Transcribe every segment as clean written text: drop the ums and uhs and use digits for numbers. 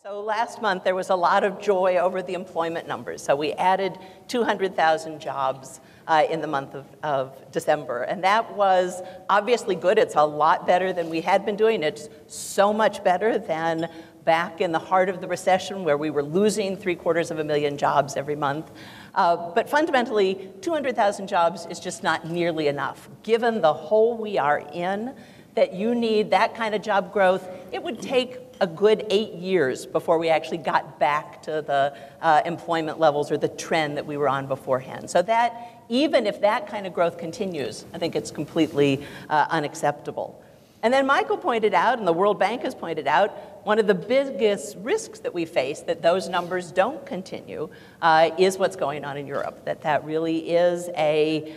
So last month, there was a lot of joy over the employment numbers. So we added 200,000 jobs in the month of December. And that was obviously good. It's a lot better than we had been doing. It's so much better than back in the heart of the recession where we were losing 750,000 jobs every month. But fundamentally, 200,000 jobs is just not nearly enough. Given the hole we are in, that you need that kind of job growth, it would take a good 8 years before we actually got back to the employment levels or the trend that we were on beforehand. So that, even if that kind of growth continues, I think it's completely unacceptable. And then Michael pointed out, and the World Bank has pointed out, one of the biggest risks that we face that those numbers don't continue is what's going on in Europe, that really is a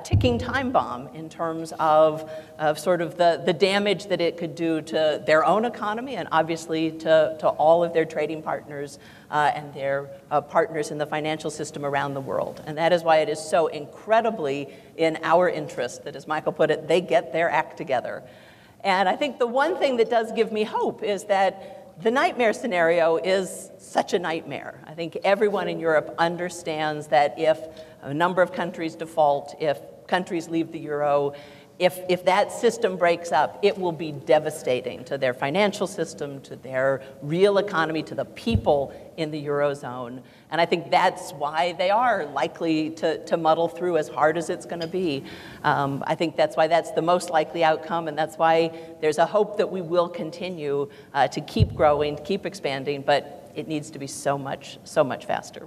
ticking time bomb in terms of sort of the damage that it could do to their own economy and obviously to all of their trading partners and their partners in the financial system around the world. And that is why it is so incredibly in our interest that, as Michael put it, they get their act together. And I think the one thing that does give me hope is that the nightmare scenario is such a nightmare. I think everyone in Europe understands that if a number of countries default, if countries leave the euro, if that system breaks up, it will be devastating to their financial system, to their real economy, to the people in the Eurozone. And I think that's why they are likely to muddle through as hard as it's going to be. I think that's why that's the most likely outcome, and that's why there's a hope that we will continue to keep growing, to keep expanding, but it needs to be so much faster.